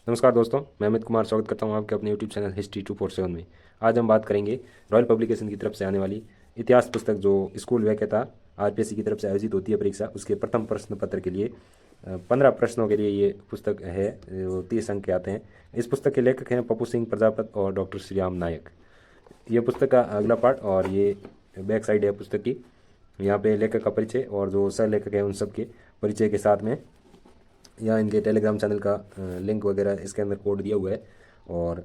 नमस्कार दोस्तों, मैं अमित कुमार स्वागत करता हूं आपके अपने यूट्यूब चैनल हिस्ट्री 247 में। आज हम बात करेंगे रॉयल पब्लिकेशन की तरफ से आने वाली इतिहास पुस्तक जो स्कूल व्याख्याता आरपीएससी की तरफ से आयोजित होती है परीक्षा, उसके प्रथम प्रश्न पत्र के लिए 15 प्रश्नों के लिए ये पुस्तक है। वो 30 अंक के आते हैं। इस पुस्तक के लेखक हैं पप्पू सिंह प्रजापत और डॉक्टर श्री राम नायक। ये पुस्तक का अगला पार्ट और ये बैक साइड है पुस्तक की। यहाँ पे लेखक का परिचय और जो सह लेखक है उन सब के परिचय के साथ में यहाँ इनके टेलीग्राम चैनल का लिंक वगैरह इसके अंदर कोड दिया हुआ है। और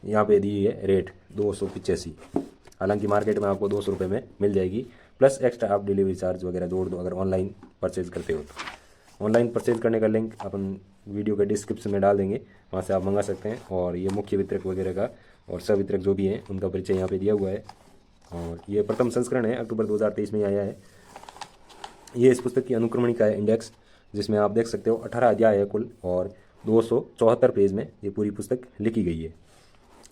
यहाँ पे दी है रेट 285। हालांकि मार्केट में आपको 200 रुपये में मिल जाएगी, प्लस एक्स्ट्रा आप डिलीवरी चार्ज वगैरह जोड़ दो अगर ऑनलाइन परचेज करते हो तो। ऑनलाइन परचेज करने का लिंक अपन वीडियो के डिस्क्रिप्शन में डाल देंगे, वहाँ से आप मंगा सकते हैं। और ये मुख्य वितरक वगैरह का और सब वितरक जो भी हैं उनका परिचय यहाँ पे दिया हुआ है। और ये प्रथम संस्करण है, अक्टूबर 2023 में आया है। ये इस पुस्तक की अनुक्रमणिका है, इंडेक्स, जिसमें आप देख सकते हो 18 अध्याय है कुल और 274 पेज में ये पूरी पुस्तक लिखी गई है।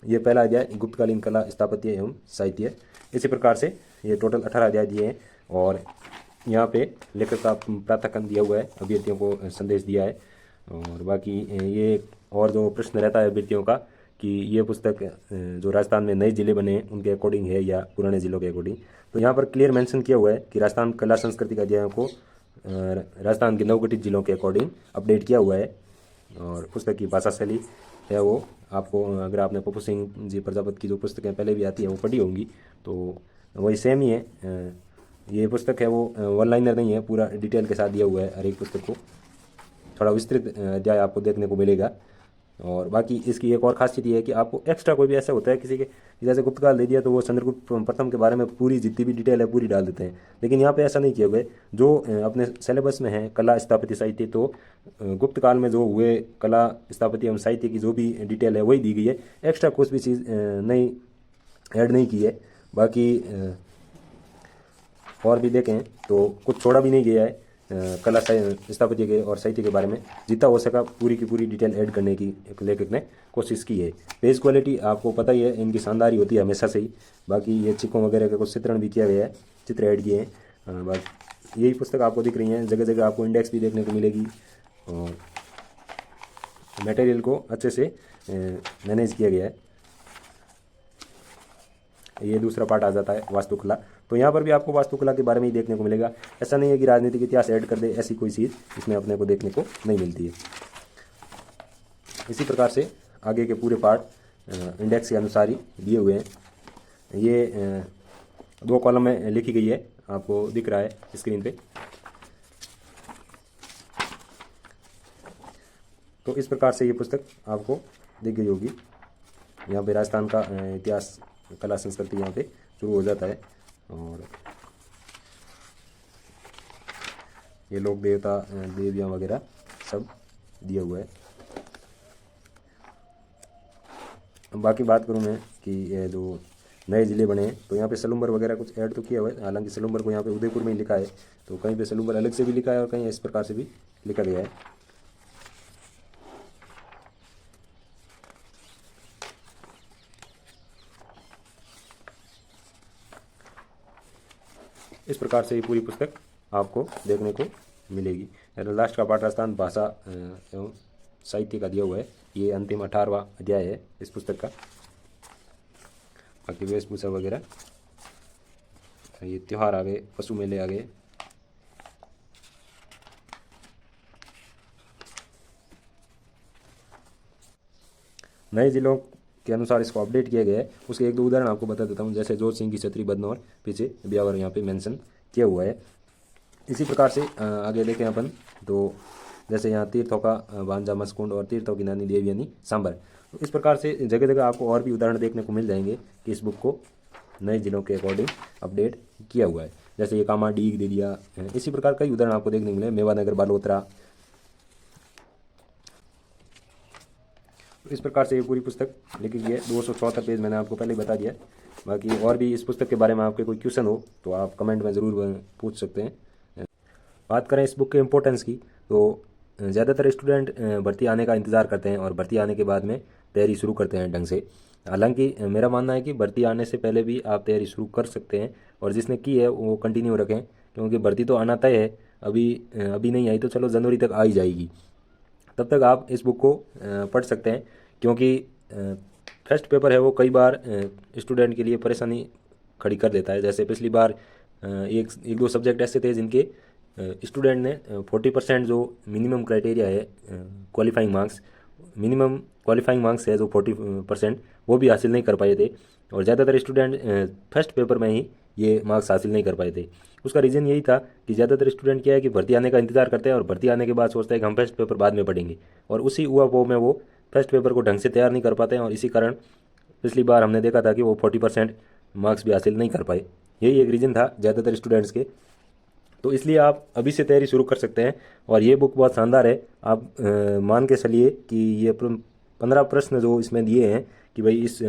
ये पहला अध्याय गुप्तकालीन कला स्थापत्य एवं साहित्य। इसी प्रकार से ये टोटल 18 अध्याय दिए हैं। और यहाँ पे लेखक का प्रातःकन दिया हुआ है, अभ्यर्थियों को संदेश दिया है। और बाकी ये और जो प्रश्न रहता है अभ्यर्थियों का कि ये पुस्तक जो राजस्थान में नए जिले बने हैं उनके अकॉर्डिंग है या पुराने जिलों के अकॉर्डिंग, तो यहाँ पर क्लियर मेंशन किया हुआ है कि राजस्थान कला संस्कृति का अध्यायों को राजस्थान के नवगठित जिलों के अकॉर्डिंग अपडेट किया हुआ है। और पुस्तक की भाषा शैली है वो आपको, अगर आपने पप्पू सिंह जी प्रजापत की जो पुस्तकें पहले भी आती है वो पढ़ी होंगी तो वही सेम ही है। ये पुस्तक है वो वन लाइनर नहीं है, पूरा डिटेल के साथ दिया हुआ है हर एक पुस्तक को। थोड़ा विस्तृत अध्याय आपको देखने को मिलेगा। और बाकी इसकी एक और खासियत ये है कि आपको एक्स्ट्रा कोई भी ऐसा होता है किसी के, जैसे गुप्तकाल दे दिया तो वो चंद्रगुप्त प्रथम के बारे में पूरी जितनी भी डिटेल है पूरी डाल देते हैं, लेकिन यहाँ पे ऐसा नहीं किया हुआ है। जो अपने सिलेबस में है कला स्थापत्य साहित्य, तो गुप्त काल में जो हुए कला स्थापत्य एवं साहित्य की जो भी डिटेल है वही दी गई है। एक्स्ट्रा कुछ भी चीज़ नहीं ऐड नहीं की है। बाकी और भी देखें तो कुछ छोड़ा भी नहीं गया है। कला स्थापत्य के और साहित्य के बारे में जितना हो सका पूरी की पूरी डिटेल ऐड करने की एक लेखक ने कोशिश की है। पेज क्वालिटी आपको पता ही है इनकी शानदार ही होती है हमेशा से ही। बाकी ये चिक्कों वगैरह का कुछ चित्रण भी किया गया है, चित्र ऐड किए हैं। बाकी यही पुस्तक आपको दिख रही है, जगह जगह आपको इंडेक्स भी देखने को मिलेगी। और मटेरियल को अच्छे से मैनेज किया गया है। ये दूसरा पार्ट आ जाता है वास्तुकला, तो यहाँ पर भी आपको वास्तुकला के बारे में ही देखने को मिलेगा। ऐसा नहीं है कि राजनीतिक इतिहास ऐड कर दे, ऐसी कोई चीज़ इसमें अपने को देखने को नहीं मिलती है। इसी प्रकार से आगे के पूरे पार्ट इंडेक्स के अनुसार ही दिए हुए हैं। ये 2 कॉलम में लिखी गई है, आपको दिख रहा है स्क्रीन पे। तो इस प्रकार से ये पुस्तक आपको दिख गई होगी। यहाँ पे राजस्थान का इतिहास कला संस्कृति यहाँ पे शुरू हो जाता है। और ये लोक देवता देवियाँ वगैरह सब दिया हुआ है। बाकी बात करूँ मैं कि ये जो नए ज़िले बने हैं तो यहाँ पे सलूम्बर वगैरह कुछ ऐड तो किया हुआ है। हालांकि सलूम्बर को यहाँ पे उदयपुर में ही लिखा है, तो कहीं पे सलूम्बर अलग से भी लिखा है और कहीं इस प्रकार से भी लिखा गया है। इस प्रकार से ये पूरी पुस्तक आपको देखने को मिलेगी। लास्ट का पाठ राजस्थान भाषा एवं साहित्य का दिया हुआ है। ये अंतिम 18वां अध्याय है इस पुस्तक का। बाकी वेशभूषा वगैरह, ये त्यौहार आ गए, पशु मेले आ गए। नए जिलों के अनुसार इसको अपडेट किया गया है। उसके 1-2 उदाहरण आपको बता देता हूँ। जैसे जोत सिंह की छतरी बदनौर, पीछे ब्यावर यहाँ पे मेंशन किया हुआ है। इसी प्रकार से आगे देखें अपन तो जैसे यहाँ तीर्थों का भांजा मसकुंड और तीर्थों की नानी देवी यानी सांबर। तो इस प्रकार से जगह जगह आपको और भी उदाहरण देखने को मिल जाएंगे कि इस बुक को नए जिलों के अकॉर्डिंग अपडेट किया हुआ है। जैसे ये कामा डीग दे दिया। इसी प्रकार कई उदाहरण आपको देखने को मिले, मेवानगर बालोतरा। इस प्रकार से ये पूरी पुस्तक लिखी गई है। 274 पेज मैंने आपको पहले ही बता दिया। बाकी और भी इस पुस्तक के बारे में आपके कोई क्वेश्चन हो तो आप कमेंट में ज़रूर पूछ सकते हैं। बात करें इस बुक के इम्पोर्टेंस की तो ज़्यादातर स्टूडेंट भर्ती आने का इंतज़ार करते हैं और भर्ती आने के बाद में तैयारी शुरू करते हैं ढंग से। हालांकि मेरा मानना है कि भर्ती आने से पहले भी आप तैयारी शुरू कर सकते हैं, और जिसने की है वो कंटिन्यू रखें, क्योंकि भर्ती तो आना तय है। अभी अभी नहीं आई तो चलो जनवरी तक आ ही जाएगी। तब तक आप इस बुक को पढ़ सकते हैं, क्योंकि फर्स्ट पेपर है वो कई बार स्टूडेंट के लिए परेशानी खड़ी कर देता है। जैसे पिछली बार एक दो सब्जेक्ट ऐसे थे जिनके स्टूडेंट ने 40% जो मिनिमम क्राइटेरिया है qualifying marks, minimum qualifying marks है जो 40%, वो भी हासिल नहीं कर पाए थे। और ज़्यादातर स्टूडेंट फर्स्ट पेपर में ही ये मार्क्स हासिल नहीं कर पाए थे। उसका रीज़न यही था कि ज़्यादातर स्टूडेंट क्या है कि भर्ती आने का इंतजार करते हैं और भर्ती आने के बाद सोचते हैं कि हम फर्स्ट पेपर बाद में पढ़ेंगे, और उसी हुआ वो में वो फर्स्ट पेपर को ढंग से तैयार नहीं कर पाते हैं, और इसी कारण पिछली बार हमने देखा था कि वो 40% मार्क्स भी हासिल नहीं कर पाए। यही एक रीज़न था ज़्यादातर स्टूडेंट्स के। तो इसलिए आप अभी से तैयारी शुरू कर सकते हैं, और ये बुक बहुत शानदार है। आप मान के चलिए कि ये 15 प्रश्न जो इसमें दिए हैं कि भाई इस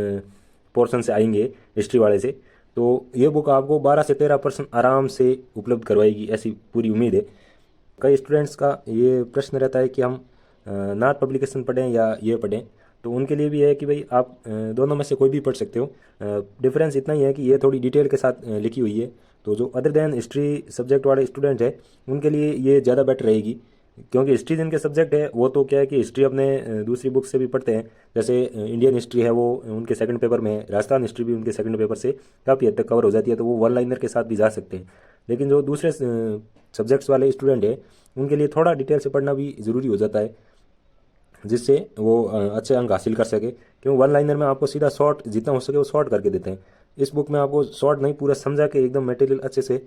पोर्शन से आएंगे हिस्ट्री वाले से, तो ये बुक आपको 12 से 13 प्रश्न आराम से उपलब्ध करवाएगी, ऐसी पूरी उम्मीद है। कई स्टूडेंट्स का ये प्रश्न रहता है कि हम नाथ पब्लिकेशन पढ़ें या ये पढ़ें, तो उनके लिए भी है कि भाई आप दोनों में से कोई भी पढ़ सकते हो। डिफरेंस इतना ही है कि ये थोड़ी डिटेल के साथ लिखी हुई है, तो जो अदर देन हिस्ट्री सब्जेक्ट वाले स्टूडेंट है उनके लिए ये ज़्यादा बेटर रहेगी, क्योंकि हिस्ट्री जिनके सब्जेक्ट है वो तो क्या है कि हिस्ट्री अपने दूसरी बुक से भी पढ़ते हैं। जैसे इंडियन हिस्ट्री है वो उनके सेकंड पेपर में है, राजस्थान हिस्ट्री भी उनके सेकंड पेपर से काफ़ी हद तक कवर हो जाती है, तो वो वन लाइनर के साथ भी जा सकते हैं। लेकिन जो दूसरे सब्जेक्ट्स वाले स्टूडेंट है उनके लिए थोड़ा डिटेल से पढ़ना भी ज़रूरी हो जाता है, जिससे वो अच्छे अंक हासिल कर सके। क्योंकि वन लाइनर में आपको सीधा शॉर्ट जितना हो सके वो शॉर्ट करके देते हैं। इस बुक में आपको शॉर्ट नहीं, पूरा समझा के एकदम मटेरियल अच्छे से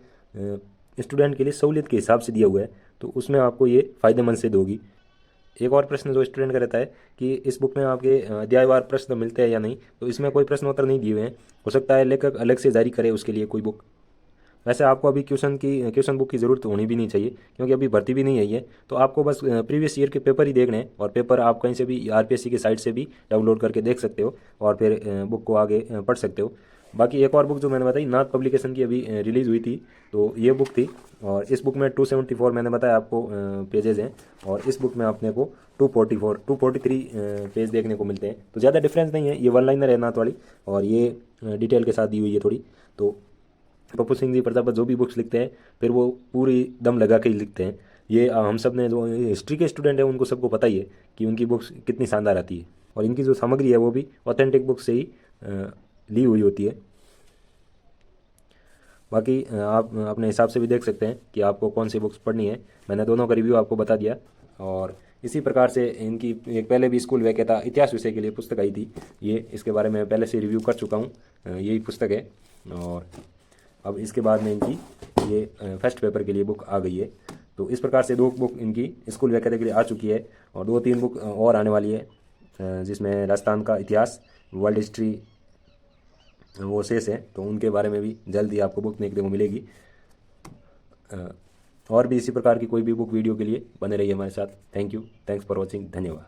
स्टूडेंट के लिए सहूलियत के हिसाब से दिया हुआ है, तो उसमें आपको ये फ़ायदेमंद सिद्ध होगी। एक और प्रश्न जो स्टूडेंट का रहता है कि इस बुक में आपके अध्यायवार प्रश्न मिलते हैं या नहीं, तो इसमें कोई प्रश्न उत्तर नहीं दिए हुए हैं। हो सकता है लेखक अलग से जारी करे उसके लिए कोई बुक। वैसे आपको अभी क्वेश्चन बुक की ज़रूरत होनी भी नहीं चाहिए, क्योंकि अभी भर्ती भी नहीं आई है। तो आपको बस प्रीवियस ईयर के पेपर ही देखने हैं, और पेपर आप कहीं से भी आरपीएससी की साइट से भी डाउनलोड करके देख सकते हो, और फिर बुक को आगे पढ़ सकते हो। बाकी एक और बुक जो मैंने बताई नाथ पब्लिकेशन की अभी रिलीज़ हुई थी, तो ये बुक थी। और इस बुक में 274 मैंने बताया आपको पेजेज़ हैं, और इस बुक में आपने को 243 पेज देखने को मिलते हैं। तो ज़्यादा डिफरेंस नहीं है, ये वन लाइनर है नाथ वाली, और ये डिटेल के साथ दी हुई है थोड़ी। तो पप्पू सिंह जी प्रजापत जो भी बुक्स लिखते हैं फिर वो पूरी दम लगा के ही लिखते हैं। ये हम सब ने जो हिस्ट्री के स्टूडेंट हैं उनको सबको पता ही है कि उनकी बुक्स कितनी शानदार आती है, और इनकी जो सामग्री है वो भी ऑथेंटिक बुक से ही ली हुई होती है। बाकी आप अपने हिसाब से भी देख सकते हैं कि आपको कौन सी बुक्स पढ़नी है। मैंने दोनों का रिव्यू आपको बता दिया, और इसी प्रकार से इनकी एक पहले भी स्कूल वैकेता इतिहास विषय के लिए पुस्तक आई थी, ये इसके बारे में पहले से रिव्यू कर चुका हूँ। यही पुस्तक है, और अब इसके बाद में इनकी ये फर्स्ट पेपर के लिए बुक आ गई है। तो इस प्रकार से 2 बुक इनकी स्कूल वैकेता के लिए आ चुकी है, और 2-3 बुक और आने वाली है, जिसमें राजस्थान का इतिहास, वर्ल्ड हिस्ट्री वो शेष है, तो उनके बारे में भी जल्द ही आपको बुक देखने को मिलेगी। और भी इसी प्रकार की कोई भी बुक वीडियो के लिए बने रहिए हमारे साथ। Thank you, thanks for watching, धन्यवाद।